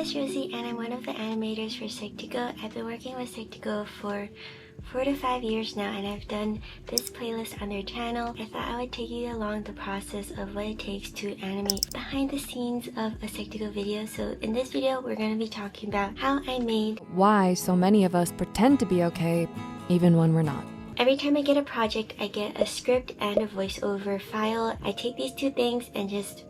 is Rosie and I'm one of the animators for Psych2Go. I've been working with Psych2Go for 4 to 5 years now, and I've done this playlist on their channel. I thought I would take you along the process of what it takes to animate behind the scenes of a Psych2Go video. So in this video, we're going to be talking about how I made why so many of us pretend to be okay even when we're not. Every time I get a project, I get a script and a voiceover file. I take these two things and just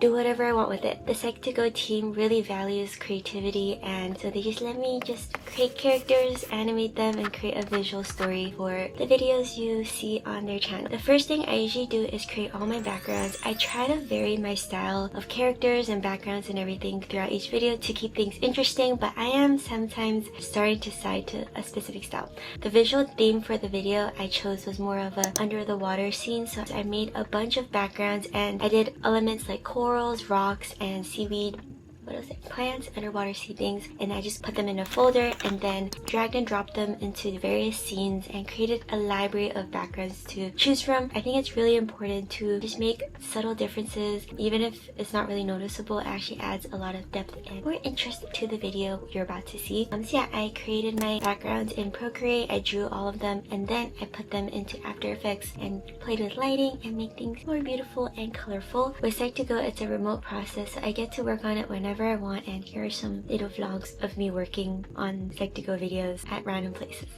do whatever I want with it. The Psych2Go team really values creativity, and so they just let me just create characters, animate them, and create a visual story for the videos you see on their channel. The first thing I usually do is create all my backgrounds. I try to vary my style of characters and backgrounds and everything throughout each video to keep things interesting, but I am sometimes starting to side to a specific style. The visual theme for the video I chose was more of a under the water scene, so I made a bunch of backgrounds and I did elements like corals, rocks, and seaweed. What else? Plants, underwater sea things, and I just put them in a folder and then dragged and dropped them into various scenes and created a library of backgrounds to choose from. I think it's really important to just make subtle differences. Even if it's not really noticeable, it actually adds a lot of depth and more interest to the video you're about to see. So yeah, I created my backgrounds in Procreate, I drew all of them, and then I put them into After Effects and played with lighting and make things more beautiful and colorful. With Psych2Go, it's a remote process, so I get to work on it whenever I want, and here are some little vlogs of me working on Psych2Go videos at random places.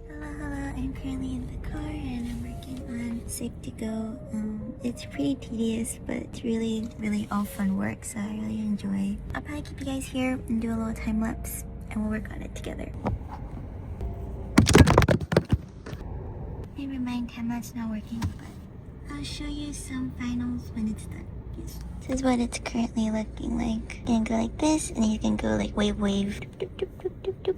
Hello, I'm currently in the car and I'm working on Psych2Go. It's pretty tedious, but it's really all fun work, so I really enjoy. I'll probably keep you guys here and do a little time lapse and we'll work on it together. Never mind, time lapse not working, but I'll show you some finals when it's done. This is what it's currently looking like. You can go like this, and you can go like wave. Doop, doop, doop, doop, doop, doop.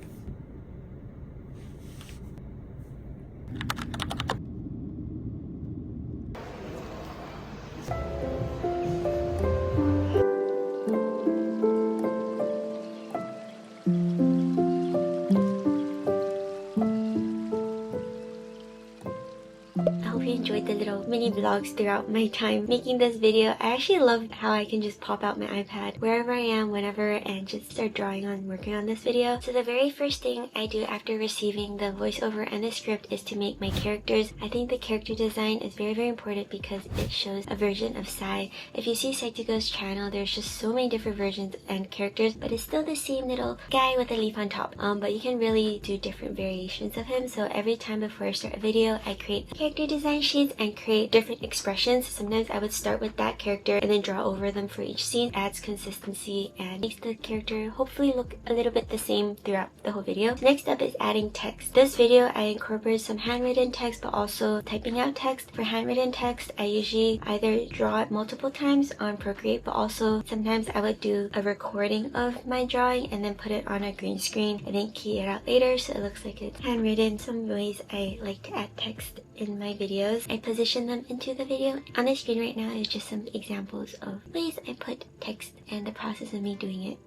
I hope you enjoyed the little mini vlogs throughout my time making this video. I actually love how I can just pop out my iPad wherever I am, whenever, and just start drawing on working on this video. So the very first thing I do after receiving the voiceover and the script is to make my characters. I think the character design is very important because it shows a version of Psy. If you see Psych2Go's channel, there's just so many different versions and characters, but it's still the same little guy with a leaf on top. But you can really do different variations of him. So every time before I start a video, I create character design sheets and create different expressions. Sometimes I would start with that character and then draw over them for each scene. Adds consistency and makes the character hopefully look a little bit the same throughout the whole video. Next up is adding text. This video I incorporated some handwritten text but also typing out text. For handwritten text, I usually either draw it multiple times on Procreate, but also sometimes I would do a recording of my drawing and then put it on a green screen and then key it out later so it looks like it's handwritten. Some ways I like to add text in my videos, I position them into the video. On the screen right now is just some examples of ways I put text and the process of me doing it.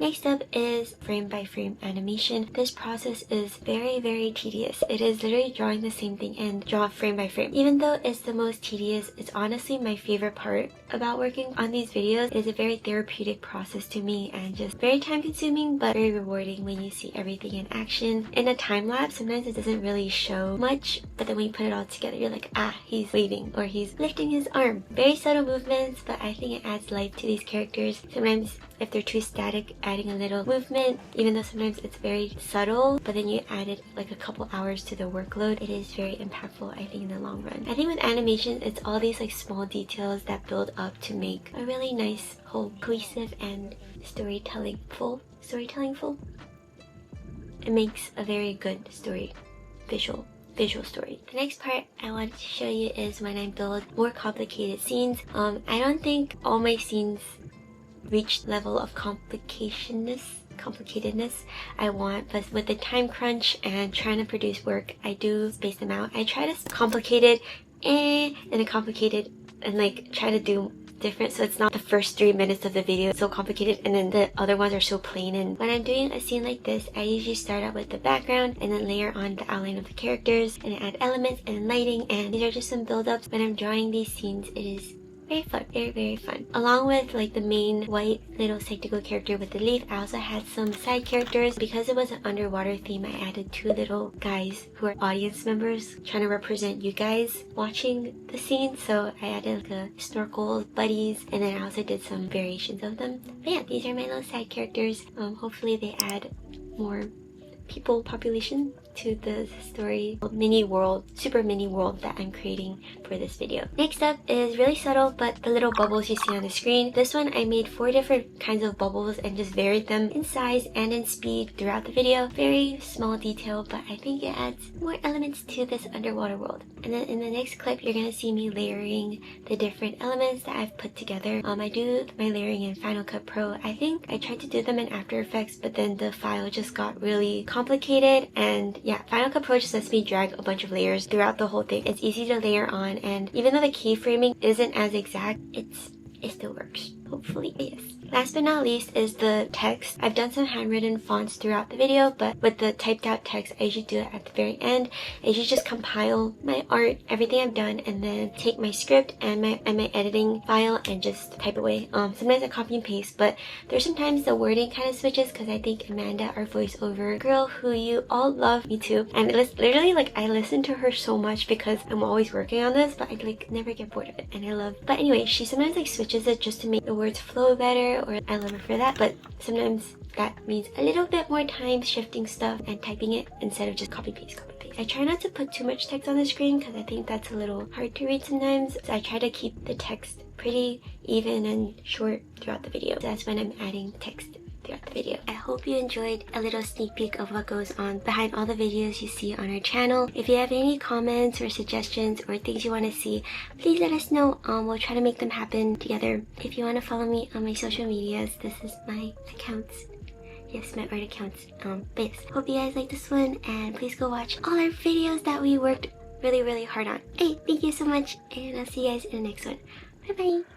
Next up is frame by frame animation. This process is very tedious. It is literally drawing the same thing and draw frame by frame. Even though it's the most tedious, it's honestly my favorite part about working on these videos. It is a very therapeutic process to me and just very time consuming but very rewarding when you see everything in action. In a time lapse, sometimes it doesn't really show much, but then when you put it all together, you're like, ah, he's waving or he's lifting his arm. Very subtle movements, but I think it adds life to these characters. Sometimes if they're too static, adding a little movement, even though sometimes it's very subtle, but then you added like a couple hours to the workload, it is very impactful, I think, in the long run. I think with animation, it's all these like small details that build up to make a really nice whole cohesive and storytelling full. It makes a very good story, visual story. The next part I want to show you is when I build more complicated scenes. I don't think all my scenes reach level of complicatedness I want, but with the time crunch and trying to produce work, I do space them out. I try to complicated and then complicated and like try to do different, so it's not the first 3 minutes of the video so complicated and then the other ones are so plain. And when I'm doing a scene like this, I usually start out with the background and then layer on the outline of the characters and add elements and lighting, and these are just some build-ups. When I'm drawing these scenes, it is very fun, very fun. Along with like the main white little Psychical character with the leaf, I also had some side characters. Because it was an underwater theme, I added 2 little guys who are audience members trying to represent you guys watching the scene. So I added like a snorkel buddies, and then I also did some variations of them. But yeah, these are my little side characters. Hopefully they add more people population to the story super mini world that I'm creating for this video. Next up is really subtle, but the little bubbles you see on the screen. This one I made 4 different kinds of bubbles and just varied them in size and in speed throughout the video. Very small detail, but I think it adds more elements to this underwater world. And then in the next clip, you're gonna see me layering the different elements that I've put together. I do my layering in Final Cut Pro. I think I tried to do them in After Effects, but then the file just got really complicated, and yeah, Final Cut Pro just lets me drag a bunch of layers throughout the whole thing. It's easy to layer on, and even though the keyframing isn't as exact, it still works. Hopefully, yes. Last but not least is the text. I've done some handwritten fonts throughout the video, but with the typed out text, I usually do it at the very end. I usually just compile my art, everything I've done, and then take my script and my editing file and just type away. Sometimes I copy and paste, but there's sometimes the wording kind of switches because I think Amanda, our voiceover girl, who you all love, me too, and literally like I listen to her so much because I'm always working on this, but I like never get bored of it, and I love. But anyway, she sometimes like switches it just to make the words flow better, or I love her for that, but sometimes that means a little bit more time shifting stuff and typing it instead of just copy paste. I try not to put too much text on the screen because I think that's a little hard to read sometimes, so I try to keep the text pretty even and short throughout the video. That's when I'm adding text throughout the video. I hope you enjoyed a little sneak peek of what goes on behind all the videos you see on our channel. If you have any comments or suggestions or things you want to see, please let us know. We'll try to make them happen together. If you want to follow me on my social medias, this is my accounts. Yes, my art accounts. But yes, hope you guys like this one, and please go watch all our videos that we worked really hard on. Hey, thank you so much, and I'll see you guys in the next one. Bye bye.